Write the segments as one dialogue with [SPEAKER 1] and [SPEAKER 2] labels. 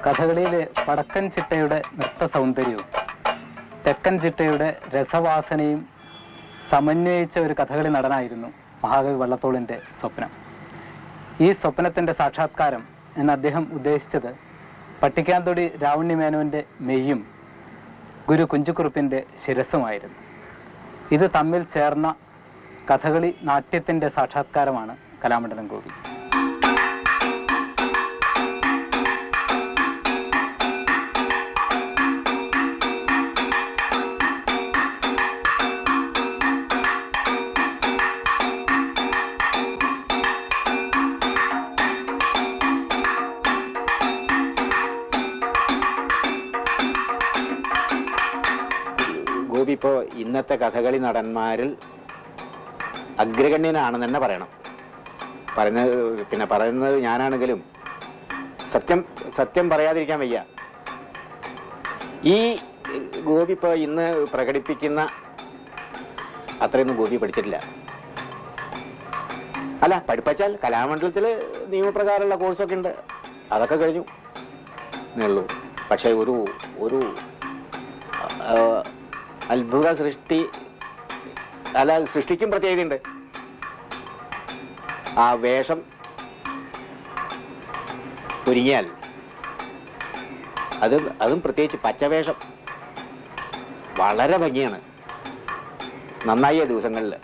[SPEAKER 1] കഥകളിയിലെ വടക്കൻ ചിട്ടയുടെ നൃത്ത സൗന്ദര്യവും തെക്കൻ ചിട്ടയുടെ രസവാസനയും സമന്വയിച്ച ഒരു കഥകളി നടനായിരുന്നു മഹാകവി വള്ളത്തോളിന്റെ സ്വപ്നം. ഈ സ്വപ്നത്തിന്റെ സാക്ഷാത്കാരം എന്ന് അദ്ദേഹം ഉദ്ദേശിച്ചത് പട്ടിക്കാന്തൊടി രാവണ്യമേനോന്റെ മെയ്യും ഗുരു കുഞ്ചുക്കുറുപ്പിന്റെ ശിരസുമായിരുന്നു. ഇത് തമ്മിൽ ചേർന്ന കഥകളി നാട്യത്തിന്റെ സാക്ഷാത്കാരമാണ് കലാമണ്ഡലം ഗോപി.
[SPEAKER 2] ഗോപി ഇപ്പോ ഇന്നത്തെ കഥകളി നടന്മാരിൽ അഗ്രഗണ്യനാണെന്ന് തന്നെ പറയണം. പറയുന്നത് ഞാനാണെങ്കിലും സത്യം പറയാതിരിക്കാൻ വയ്യ. ഈ ഗോപി ഇപ്പോ ഇന്ന് പ്രകടിപ്പിക്കുന്ന അത്രയൊന്നും ഗോപി പഠിച്ചിട്ടില്ല. അല്ല, പഠിപ്പിച്ചാൽ കലാമണ്ഡലത്തില് നിയമപ്രകാരമുള്ള കോഴ്സൊക്കെ ഉണ്ട്, അതൊക്കെ കഴിഞ്ഞു എന്നുള്ളൂ. പക്ഷെ ഒരു അത്ഭുത സൃഷ്ടിക്കും പ്രത്യേകതയുണ്ട്. ആ വേഷം ഒരുങ്ങിയാൽ അതും പ്രത്യേകിച്ച് പച്ചവേഷം വളരെ ഭംഗിയാണ്. നന്നായ ദിവസങ്ങളിൽ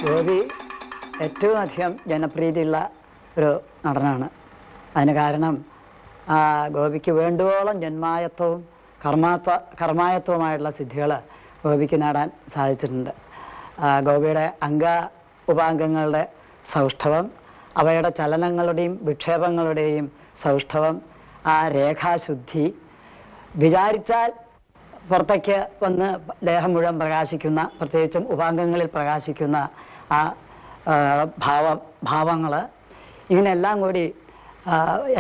[SPEAKER 3] ഗോപി ഏറ്റവും അധികം ജനപ്രീതിയുള്ള ഒരു നടനാണ്. അതിന് കാരണം ഗോപിക്ക് വേണ്ടുവോളം ജന്മായത്വവും കർമായത്വവുമായിട്ടുള്ള സിദ്ധികൾ ഗോപിക്ക് നേടാൻ സാധിച്ചിട്ടുണ്ട്. ഗോപിയുടെ ഉപാംഗങ്ങളുടെ സൗഷ്ഠവം, അവയുടെ ചലനങ്ങളുടെയും വിക്ഷേപങ്ങളുടെയും സൗഷ്ഠവം, ആ രേഖാശുദ്ധി, വിചാരിച്ചാൽ പുറത്തേക്ക് വന്ന് ദേഹം മുഴുവൻ പ്രകാശിക്കുന്ന, പ്രത്യേകിച്ചും ഉപാംഗങ്ങളിൽ പ്രകാശിക്കുന്ന ആ ഭാവങ്ങൾ, ഇങ്ങനെയെല്ലാം കൂടി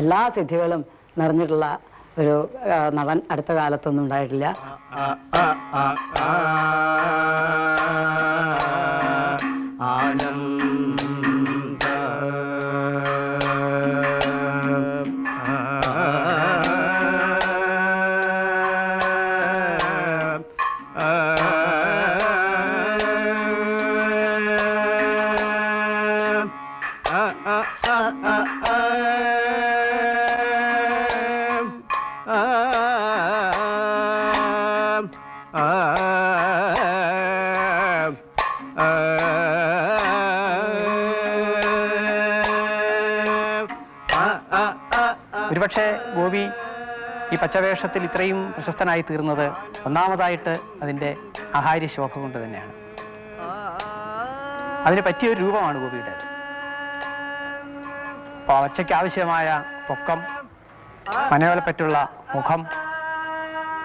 [SPEAKER 3] എല്ലാ സിദ്ധികളും നിറഞ്ഞിട്ടുള്ള ഒരു നടൻ അടുത്ത കാലത്തൊന്നും ഉണ്ടായിട്ടില്ല.
[SPEAKER 4] ഒരുപക്ഷെ ഗോപി ഈ പച്ചവേഷത്തിൽ ഇത്രയും പ്രശസ്തനായി തീർന്നത് ഒന്നാമതായിട്ട് അതിൻ്റെ ആഹാര്യ ശോഭ കൊണ്ട് തന്നെയാണ്. അതിന് പറ്റിയൊരു രൂപമാണ് ഗോപിയുടെ. പച്ചയ്ക്ക് ആവശ്യമായ പൊക്കം, മനോഹരപ്പറ്റുള്ള മുഖം,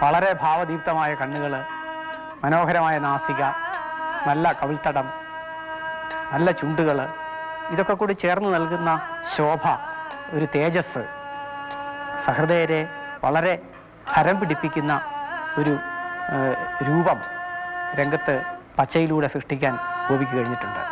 [SPEAKER 4] വളരെ ഭാവദീപ്തമായ കണ്ണുകൾ, മനോഹരമായ നാസിക, നല്ല കവിൾത്തടം, നല്ല ചുണ്ടുകൾ, ഇതൊക്കെ കൂടി ചേർന്ന് നൽകുന്ന ശോഭ, ഒരു തേജസ്, സഹൃദയരെ വളരെ ഹരം പിടിപ്പിക്കുന്ന ഒരു രൂപം രംഗത്ത് പച്ചയിലൂടെ സൃഷ്ടിക്കാൻ ഗോപിക്ക് കഴിഞ്ഞിട്ടുണ്ട്.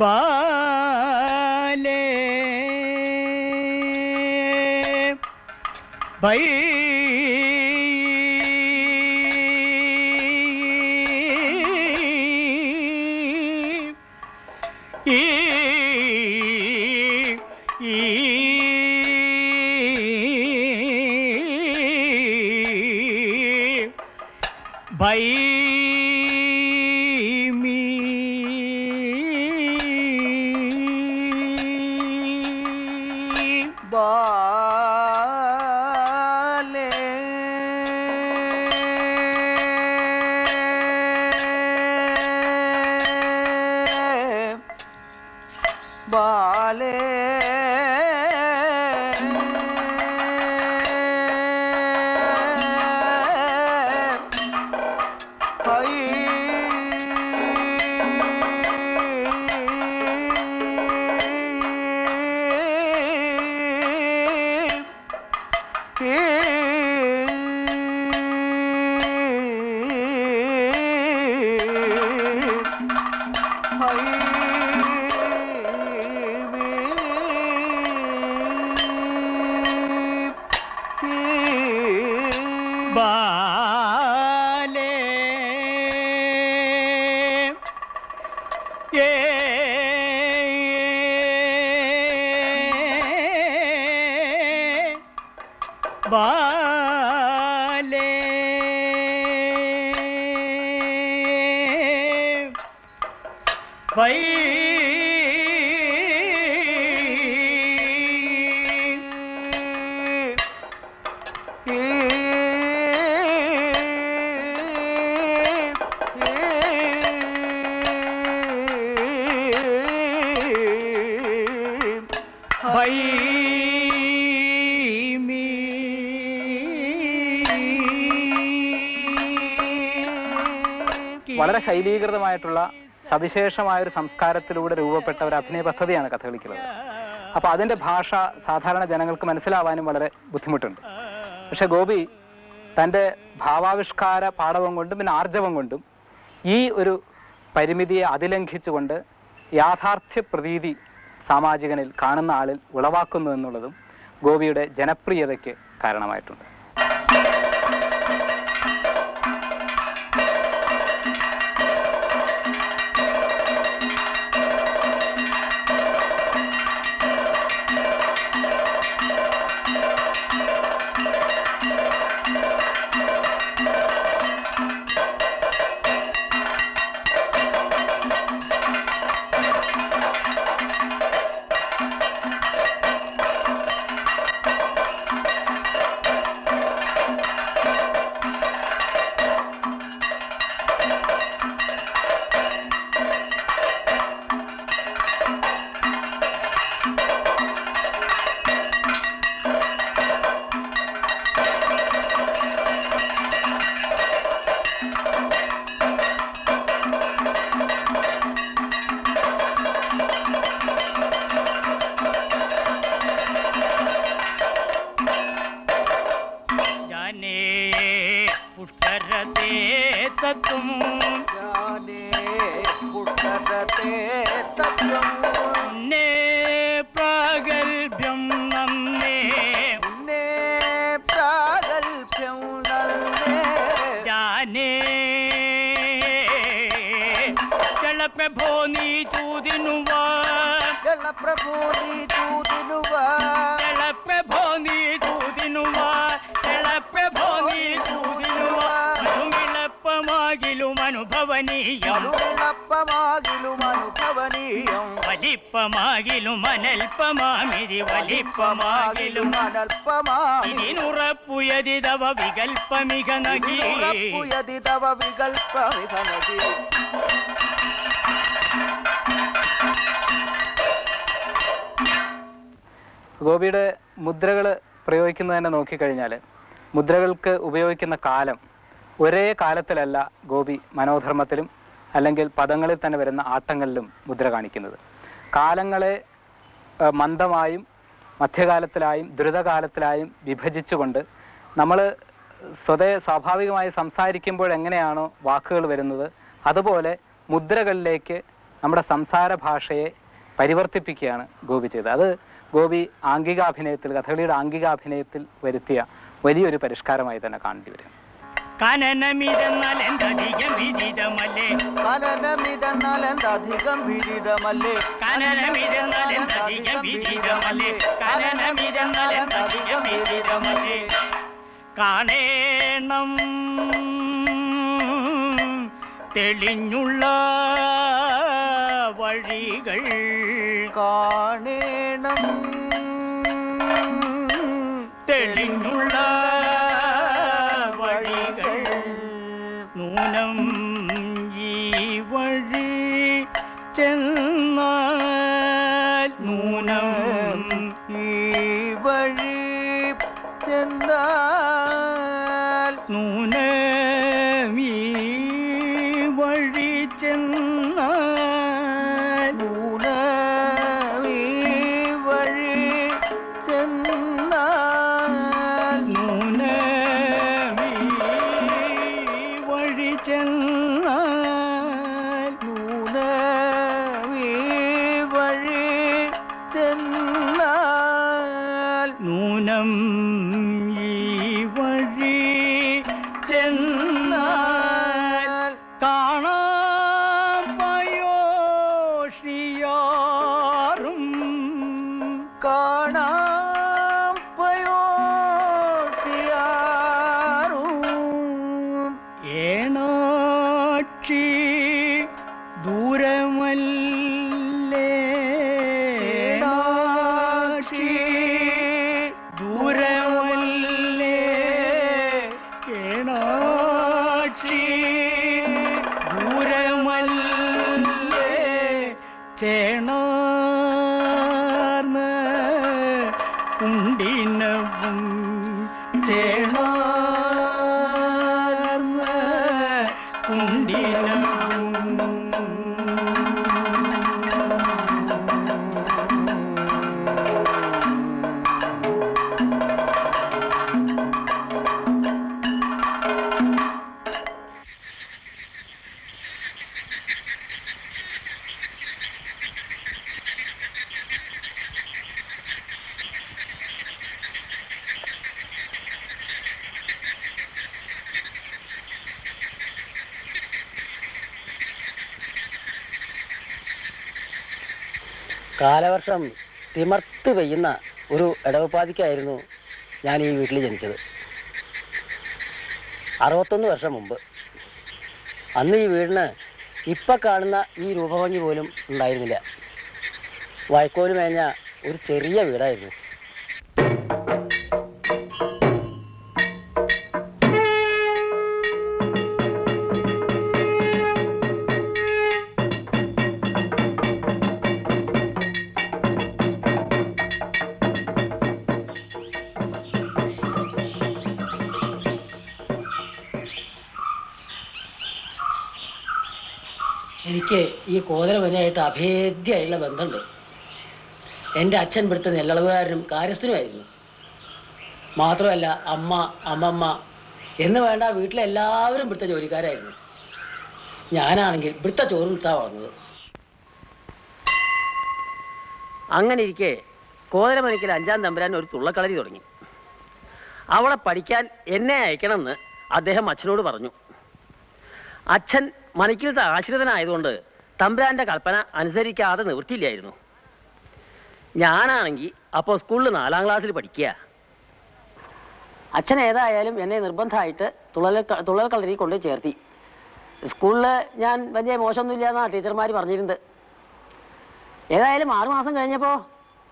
[SPEAKER 5] ബാലേ by by me Bale Bale
[SPEAKER 1] വളരെ ശൈലീകൃതമായിട്ടുള്ള സവിശേഷമായ ഒരു സംസ്കാരത്തിലൂടെ രൂപപ്പെട്ട ഒരു അഭിനയ പദ്ധതിയാണ് കഥകളിക്കുള്ളത്. അപ്പൊ അതിന്റെ ഭാഷ സാധാരണ ജനങ്ങൾക്ക് മനസ്സിലാവാനും വളരെ ബുദ്ധിമുട്ടുണ്ട്. പക്ഷെ ഗോപി തന്റെ ഭാവാവിഷ്കാര പാടവം കൊണ്ടും പിന്നെ ആർജവം കൊണ്ടും ഈ ഒരു പരിമിതിയെ അതിലംഘിച്ചുകൊണ്ട് യാഥാർത്ഥ്യ പ്രതീതി സാമാജികനിൽ കാണുന്ന ആളിൽ ഉളവാക്കുന്നു എന്നുള്ളതും ഗോപിയുടെ ജനപ്രിയതയ്ക്ക് കാരണമായിട്ടുണ്ട്. ഗോപിയുടെ മുദ്രകൾ പ്രയോഗിക്കുന്നത് തന്നെ നോക്കിക്കഴിഞ്ഞാൽ മുദ്രകൾക്ക് ഉപയോഗിക്കുന്ന കാലം ഒരേ കാലത്തിലല്ല ഗോപി മനോധർമ്മത്തിലും അല്ലെങ്കിൽ പദങ്ങളിൽ തന്നെ വരുന്ന ആട്ടങ്ങളിലും മുദ്ര കാണിക്കുന്നത്. കാലങ്ങളെ മന്ദമായും മധ്യകാലത്തിലായും ദ്രുതകാലത്തിലായും വിഭജിച്ചുകൊണ്ട് നമ്മൾ സ്വാഭാവികമായി സംസാരിക്കുമ്പോൾ എങ്ങനെയാണോ വാക്കുകൾ വരുന്നത് അതുപോലെ മുദ്രകളിലേക്ക് നമ്മുടെ സംസാര ഭാഷയെ പരിവർത്തിപ്പിക്കുകയാണ് ഗോപി ചെയ്തത്. അത് ഗോപി ആംഗികാഭിനയത്തിൽ, കഥകളിയുടെ ആംഗികാഭിനയത്തിൽ വരുത്തിയ വലിയൊരു പരിഷ്കാരമായി തന്നെ കാണേണ്ടി വരും.
[SPEAKER 5] കനനമിതെന്നാൽ എന്തധികം വിദിതമല്ലേ,
[SPEAKER 6] കനനമിതെന്നാൽ എന്തധികം വിദിതമല്ലേ,
[SPEAKER 5] കനനമിതെന്നാൽ എന്തധികം വിദിതമല്ലേ, കനനമിതെന്നാൽ എന്തധികം വിദിതമല്ലേ. കാണേണം തെളിഞ്ഞുള്ള വഴികൾ,
[SPEAKER 6] കാണേണം
[SPEAKER 5] തെളിഞ്ഞുള്ള വഴികൾ. നൂനം ഈ വഴി ചെന്നാൽ, നൂനം
[SPEAKER 6] ഈ വഴി ചെന്നാൽ,
[SPEAKER 5] നൂനം ഈ വഴി ചെന്നാൽ,
[SPEAKER 6] നൂനം ഈ വഴി ചെന്നാൽ,
[SPEAKER 5] നൂനം ഈ വഴി ചെന്നാൽ,
[SPEAKER 6] നൂനം ഈ വഴി ചെന്നാൽ,
[SPEAKER 5] നൂനം ഈ വഴി ചെന്നാൽ. കാണാം പയോഷിയാറും,
[SPEAKER 6] കാണാം പയോഷിയാറും,
[SPEAKER 5] ഏണാക്ഷി ദൂരമല്ലേ,
[SPEAKER 6] ഏണാക്ഷി
[SPEAKER 5] ദൂരമല്ലേ, ഏണാക്ഷി ദൂരമല്ലേ. ചേണാർന്ന കുണ്ടിനവും, ചേണാർന്ന കുണ്ടിനവും.
[SPEAKER 7] കാലവർഷം തിമർത്ത് പെയ്യുന്ന ഒരു ഇടവപ്പാതിക്കായിരുന്നു ഞാൻ ഈ വീട്ടിൽ ജനിച്ചത്. 61 വർഷം മുമ്പ്. അന്ന് ഈ വീടിന് ഇപ്പം കാണുന്ന ഈ രൂപഭംഗി പോലും ഉണ്ടായിരുന്നില്ല. വൈക്കോല് മേഞ്ഞ ഒരു ചെറിയ വീടായിരുന്നു. എനിക്ക് ഈ കോതരമനായിട്ട് അഭേദ്യമായിട്ടുള്ള ബന്ധമുണ്ട്. എൻ്റെ അച്ഛൻ ഇവിടുത്തെ നെല്ലളവുകാരനും കാര്യസ്ഥനുമായിരുന്നു. മാത്രമല്ല അമ്മ, അമ്മമ്മ എന്ന് വേണ്ട വീട്ടിലെ എല്ലാവരും ഇവിടുത്തെ ജോലിക്കാരായിരുന്നു. ഞാനാണെങ്കിൽ ഇവിടുത്തെ ചോറ് കിട്ടാ വളർന്നത്. അങ്ങനെ ഇരിക്കെ കോതരമനയ്ക്കൽ 5-ാം തമ്പുരാൻ ഒരു തുള്ളക്കളരി തുടങ്ങി. അവളെ പഠിക്കാൻ എന്നെ അയക്കണമെന്ന് അദ്ദേഹം അച്ഛനോട് പറഞ്ഞു. അച്ഛൻ മണിക്കിലത്തെ ആശ്രിതനായതുകൊണ്ട് തമ്പുരാന്റെ കൽപ്പന അനുസരിക്കാതെ നിവൃത്തിയില്ലായിരുന്നു. ഞാനാണെങ്കിൽ അപ്പോൾ സ്കൂളിൽ 4-ാം ക്ലാസ്സിൽ പഠിക്കുക. അച്ഛൻ ഏതായാലും എന്നെ നിർബന്ധമായിട്ട് തുള്ളൽ കളരി കൊണ്ട് ചേർത്തി. സ്കൂളിൽ ഞാൻ വലിയ മോശമൊന്നുമില്ല എന്നാണ് ടീച്ചർമാർ പറഞ്ഞിരുന്നത്. ഏതായാലും 6 മാസം കഴിഞ്ഞപ്പോൾ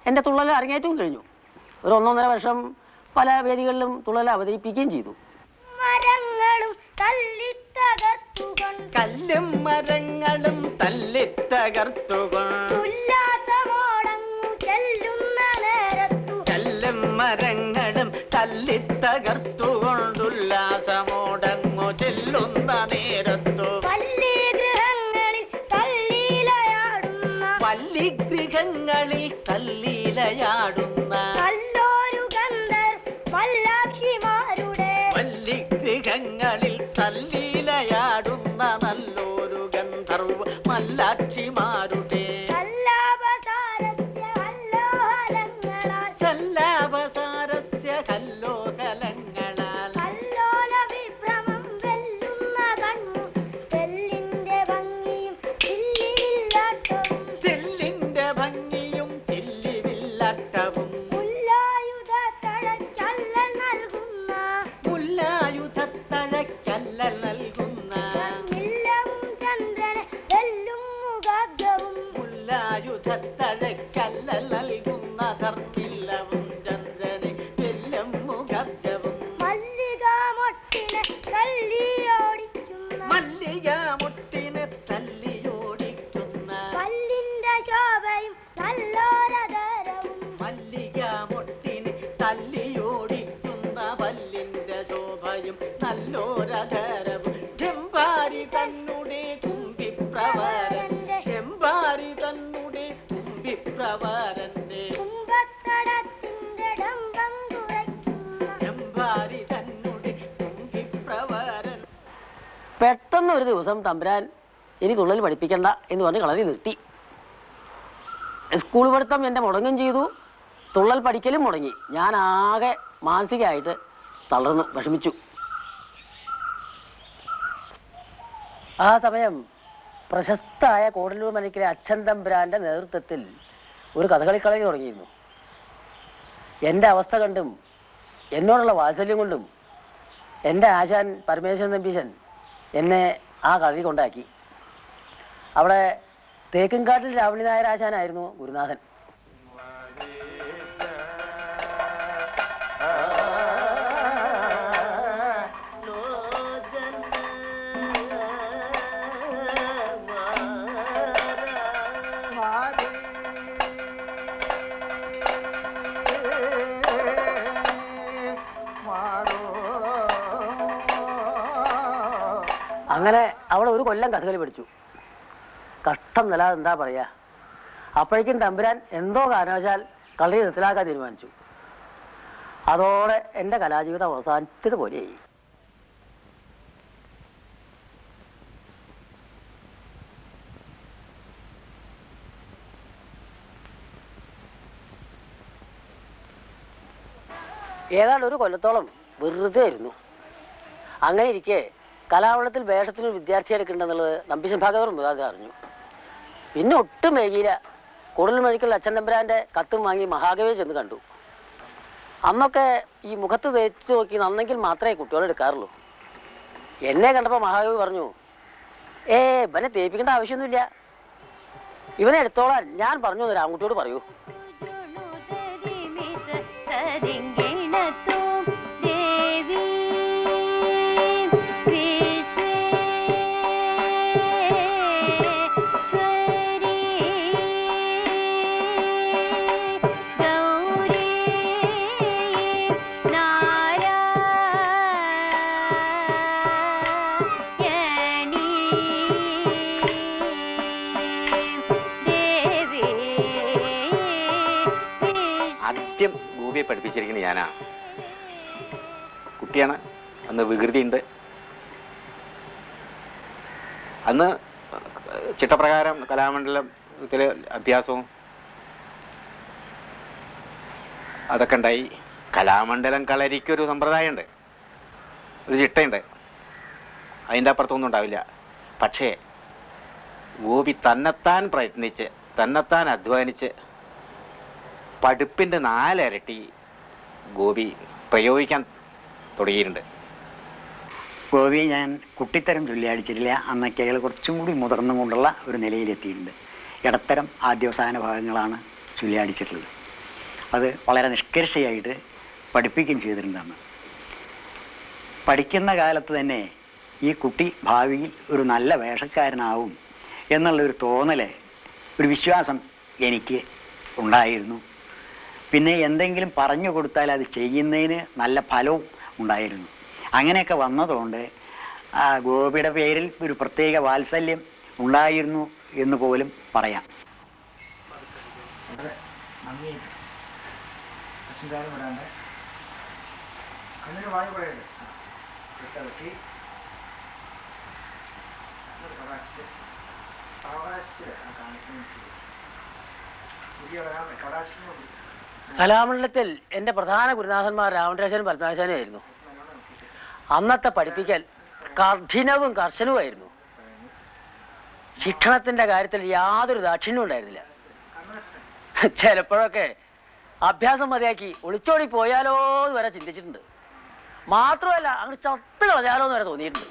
[SPEAKER 7] എൻ്റെ തുള്ളൽ അരങ്ങേറ്റവും കഴിഞ്ഞു. ഒരു 1.5 വർഷം പല വേദികളിലും തുള്ളൽ അവതരിപ്പിക്കുകയും ചെയ്തു.
[SPEAKER 8] മരങ്ങളും തല്ലിത്തകർത്തുകൊണ്ട്,
[SPEAKER 6] കല്ലും മരങ്ങളും തല്ലിത്തകർത്തുകൊണ്ട്,
[SPEAKER 8] ഉല്ലാസമോടങ്ങു ചെല്ലുന്ന നേരത്തു,
[SPEAKER 6] കല്ലും മരങ്ങളും തല്ലിത്തകർത്തുകൊണ്ട് ഉല്ലാസമോടങ്ങു ചെല്ലുന്ന നേരത്തു,
[SPEAKER 8] പല്ലിഗൃഹങ്ങളിൽ തല്ലീലയാടുന്ന,
[SPEAKER 6] പല്ലിഗൃഹങ്ങളിൽ തല്ലീലയാടുന്ന,
[SPEAKER 8] നല്ലൊരു ഗന്ധർ വല്ലാക്ഷിമാരുടെ,
[SPEAKER 6] പല്ലിഗൃഹങ്ങളിൽ തല്ലീലയാടുന്ന നല്ലൊരു ഗന്ധർവ മല്ലാക്ഷിമാരുടെ
[SPEAKER 8] സല്ലാപസാരസ്യ കല്ലോഹലങ്ങളാൽ
[SPEAKER 6] സല്ലാപസാരസ്യ കല്ലോകലങ്ങളാൽ
[SPEAKER 8] കല്ലോല വിഭ്രമം വെല്ലുന്ന കണ്ണു തെല്ലിന്റെ ഭംഗിയും ചില്ലിവില്ലാട്ടവും
[SPEAKER 6] തെല്ലിന്റെ ഭംഗിയും ചില്ലിവില്ലാട്ടവും
[SPEAKER 8] മുല്ലായുധത്തഴക്കല്ലൽ നൽകുന്ന
[SPEAKER 6] മുല്ലായുധത്തഴക്കല്ലൽ നൽകുന്ന
[SPEAKER 8] മില്ലവും ചന്ദ്രനെ വെല്ലും മുഖാബ്ജവും
[SPEAKER 6] മുല്ലായുധത്തഴക്കല്ലൽ നൽകുന്ന ധർമ്മില്ലവും ചന്ദ്രനെ വെല്ലം മുഖബ്ജവും
[SPEAKER 8] മല്ലികാമൊട്ടിനെ തല്ലിയോടിക്കുന്ന
[SPEAKER 6] മല്ലികാമൊട്ടിനെ തല്ലിയോടിക്കുന്ന
[SPEAKER 8] പല്ലിന്റെ ശോഭയും നല്ലോരതരവും
[SPEAKER 6] മല്ലികാമൊട്ടിനെ തല്ലിയോടിക്കുന്ന പല്ലിന്റെ ശോഭയും നല്ലോരധരവും ചെമ്പാരി തന്നുടെ കുമ്പിപ്രവരന്റെ ചെമ്പാരി തന്നുടെ കുമ്പിപ്രവരന്റെ
[SPEAKER 8] കുംഭത്തടത്തിന്റെ ഡംബം കുറയ്ക്കുന്ന
[SPEAKER 6] ചെമ്പാരി തന്നുടെ കുമ്പിപ്രവരൻ.
[SPEAKER 7] പെട്ടെന്ന് ഒരു ദിവസം തമ്പുരാൻ ഇനി തുള്ളൽ പഠിപ്പിക്കണ്ട എന്ന് പറഞ്ഞ് കളരി നിർത്തി. സ്കൂൾ പഠിത്തം എന്റെ മുടങ്ങും ചെയ്തു, തുള്ളൽ പഠിക്കലും മുടങ്ങി. ഞാൻ ആകെ മാനസികമായിട്ട് തളർന്നു, വിഷമിച്ചു. ആ സമയം പ്രശസ്തമായ കോടല്ലൂർ മനക്കിലെ അച്ഛൻ തമ്പുരാന്റെ നേതൃത്വത്തിൽ ഒരു കഥകളിക്കളരി തുടങ്ങിയിരുന്നു. എന്റെ അവസ്ഥ കണ്ടും എന്നോടുള്ള വാത്സല്യം കൊണ്ടും എന്റെ ആശാൻ പരമേശ്വരൻ നമ്പീശൻ എന്നെ ആ കളരി കൊണ്ടാക്കി. അവിടെ തേക്കുംകാട്ടിൽ രാവണി നായർ ആശാനായിരുന്നു ഗുരുനാഥൻ. അങ്ങനെ അവിടെ ഒരു കൊല്ലം കഥകളി പഠിച്ചു. കഷ്ടം നില എന്താ പറയാ. അപ്പോഴേക്കും തമ്പുരാൻ എന്തോ കാരണവശാൽ കളരി നിർത്തലാക്കാൻ തീരുമാനിച്ചു. അതോടെ എന്റെ കലാജീവിതം അവസാനിച്ചതുപോലെയായി. ഏതാണ്ട് ഒരു കൊല്ലത്തോളം വെറുതെ ഇരുന്നു. അങ്ങനെ ഇരിക്കെ കലാവളത്തിൽ വേഷത്തിനൊരു വിദ്യാർത്ഥി എടുക്കണ്ടെന്നുള്ളത് നമ്പീശൻ ഭാഗവതർ മുഖാന്തരം അറിഞ്ഞു. പിന്നെ ഒട്ടും വൈകിയില്ല. കൂടുതൽ മഴിക്കുള്ള അച്ഛൻ തമ്പുരാന്റെ കത്തും വാങ്ങി മഹാകവിയെ ചെന്ന് കണ്ടു. അന്നൊക്കെ ഈ മുഖത്ത് തേച്ച് നോക്കി നന്നെങ്കിൽ മാത്രമേ കുട്ടികളെ എടുക്കാറുള്ളൂ. എന്നെ കണ്ടപ്പോൾ മഹാകവി പറഞ്ഞു, ഇവനെ തേപ്പിക്കേണ്ട ആവശ്യമൊന്നുമില്ല, ഇവനെ എടുത്തോളാൻ ഞാൻ പറഞ്ഞു എന്ന് രാമകുട്ടിയോട് പറയൂ.
[SPEAKER 2] ആദ്യം ഗോപിയെ പഠിപ്പിച്ചിരിക്കുന്നത് ഞാനാ. കുട്ടിയാണ്, അന്ന് വികൃതിയുണ്ട്. അന്ന് ചിട്ടപ്രകാരം കലാമണ്ഡലത്തിലെ അഭ്യാസവും അതൊക്കെ ഉണ്ടായി. കലാമണ്ഡലം കളരിക്കൊരു സമ്പ്രദായമുണ്ട്, ഒരു ചിട്ടയുണ്ട്, അതിൻ്റെ അപ്പുറത്തൊന്നും ഉണ്ടാവില്ല. പക്ഷേ ഗോപി തന്നെത്താൻ പ്രയത്നിച്ച് തന്നെത്താൻ അധ്വാനിച്ച് പഠിപ്പിൻ്റെ 4 ഇരട്ടി ഗോപി പ്രയോഗിക്കാൻ തുടങ്ങിയിട്ടുണ്ട്.
[SPEAKER 9] ഗോപിയെ ഞാൻ കുട്ടിത്തരം ചൊല്ലിയടിച്ചിട്ടില്ല. അന്നൊക്കെ അയാൾ കുറച്ചും കൂടി മുതിർന്നും കൊണ്ടുള്ള ഒരു നിലയിലെത്തിയിട്ടുണ്ട്. ഇടത്തരം ആദ്യവസാന ഭാഗങ്ങളാണ് ചൊല്ലിയടിച്ചിട്ടുള്ളത്. അത് വളരെ നിഷ്കർഷയായിട്ട് പഠിപ്പിക്കുകയും ചെയ്തിട്ടുണ്ടെന്ന്. പഠിക്കുന്ന കാലത്ത് തന്നെ ഈ കുട്ടി ഭാവിയിൽ ഒരു നല്ല വേഷക്കാരനാവും എന്നുള്ളൊരു തോന്നല്, ഒരു വിശ്വാസം എനിക്ക് ഉണ്ടായിരുന്നു. പിന്നെ എന്തെങ്കിലും പറഞ്ഞു കൊടുത്താൽ അത് ചെയ്യുന്നതിന് നല്ല ഫലവും ഉണ്ടായിരുന്നു. അങ്ങനെയൊക്കെ വന്നതുകൊണ്ട് ആ ഗോപിയുടെ പേരിൽ ഒരു പ്രത്യേക വാത്സല്യം ഉണ്ടായിരുന്നു എന്ന് പോലും പറയാം.
[SPEAKER 7] കലാമണ്ഡലത്തിൽ എൻ്റെ പ്രധാന ഗുരുനാഥന്മാർ രാമരാജനും പത്മനാശാനും ആയിരുന്നു. അന്നത്തെ പഠിപ്പിക്കൽ കഠിനവും കർശനവുമായിരുന്നു. ശിക്ഷണത്തിന്റെ കാര്യത്തിൽ യാതൊരു ദാക്ഷിണ്യവും ഉണ്ടായിരുന്നില്ല. ചിലപ്പോഴൊക്കെ അഭ്യാസം മതിയാക്കി ഒളിച്ചോടി പോയാലോ എന്ന് വരെ ചിന്തിച്ചിട്ടുണ്ട്. മാത്രമല്ല അങ്ങ് ചത്ത് കളഞ്ഞാലോ എന്ന് വരെ തോന്നിയിട്ടുണ്ട്.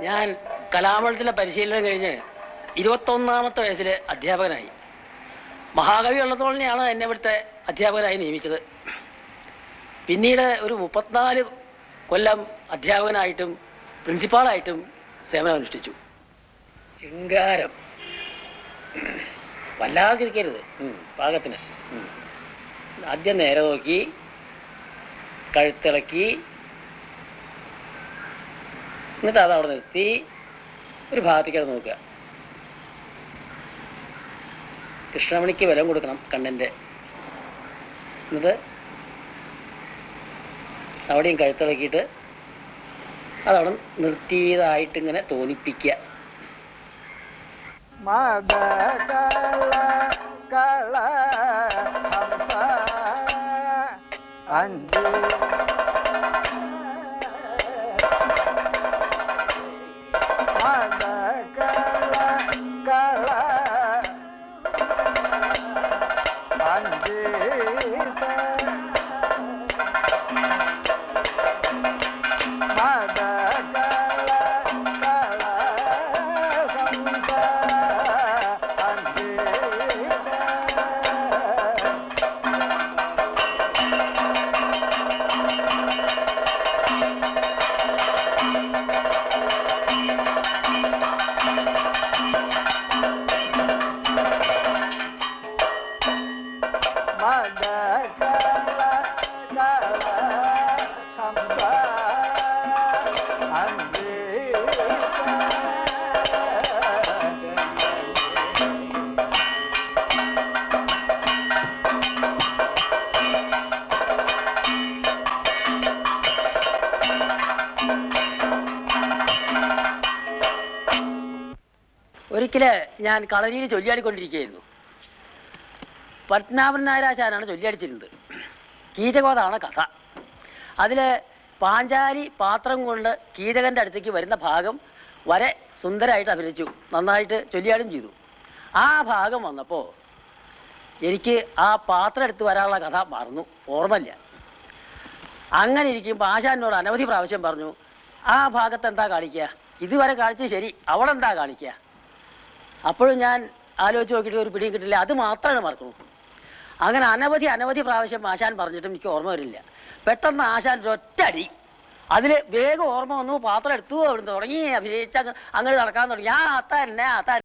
[SPEAKER 7] ഞാൻ കലാമണ്ഡലത്തിലെ പരിശീലനം കഴിഞ്ഞ് 21ാമത്തെ വയസ്സിൽ അധ്യാപകനായി. മഹാകവി ഉള്ളതോടെയാണ് എന്നെ ഇവിടുത്തെ അധ്യാപകനായി നിയമിച്ചത്. പിന്നീട് ഒരു 34 കൊല്ലം അധ്യാപകനായിട്ടും പ്രിൻസിപ്പാളായിട്ടും സേവനമനുഷ്ഠിച്ചു. ശൃംഗാരം വല്ലാതെ ചിരിക്കരുത്, പാകത്തിന്. ആദ്യം നേരെ നോക്കി, കഴുത്തിളക്കി, എന്നിട്ട് അതവിടെ നിർത്തി ഒരു ഭാഗത്തേക്ക് അത് നോക്കുക. കൃഷ്ണമണിക്ക് ബലം കൊടുക്കണം കണ്ണിൻ്റെ. എന്നിട്ട് അവിടെയും കഴുത്തിളക്കിയിട്ട് അതവിടെ നിർത്തിയതായിട്ടിങ്ങനെ തോന്നിപ്പിക്കുക. ഒരിക്കല് ഞാൻ കളരിയിൽ ചൊല്ലിയാടിക്കൊണ്ടിരിക്കുകയായിരുന്നു. പത്മനാഭൻ നായരാശാനാണ് ചൊല്ലിയടിച്ചിരുന്നത്. കീചകോതാണ് കഥ. അതില് പാഞ്ചാലി പാത്രം കൊണ്ട് കീചകന്റെ അടുത്തേക്ക് വരുന്ന ഭാഗം വരെ സുന്ദരമായിട്ട് അഭിനയിച്ചു, നന്നായിട്ട് ചൊല്ലിയാടും ചെയ്തു. ആ ഭാഗം വന്നപ്പോൾ എനിക്ക് ആ പാത്രം എടുത്ത് വരാനുള്ള കഥ മറന്നു, ഓർമ്മയില്ല. അങ്ങനെ ഇരിക്കുമ്പോൾ ആശാനോട് അനവധി പ്രാവശ്യം പറഞ്ഞു, ആ ഭാഗത്ത് എന്താ കാണിക്കുക, ഇതുവരെ കാണിച്ച് ശരി, അവിടെ എന്താ കാണിക്കുക. അപ്പോഴും ഞാൻ ആലോചിച്ച് നോക്കിയിട്ട് ഒരു പിടിയും കിട്ടില്ല, അത് മാത്രമാണ് മറക്കണു. അങ്ങനെ അനവധി പ്രാവശ്യം ആശാൻ പറഞ്ഞിട്ടും എനിക്ക് ഓർമ്മ വരില്ല. പെട്ടെന്ന് ആശാൻ ഒറ്റടി, അതിൽ വേഗം ഓർമ്മ വന്നു, പാത്രം എടുത്തു, അവിടുന്ന് തുടങ്ങി അഭിനയിച്ച് അങ്ങനെ നടക്കാൻ തുടങ്ങി. ആ അത്ത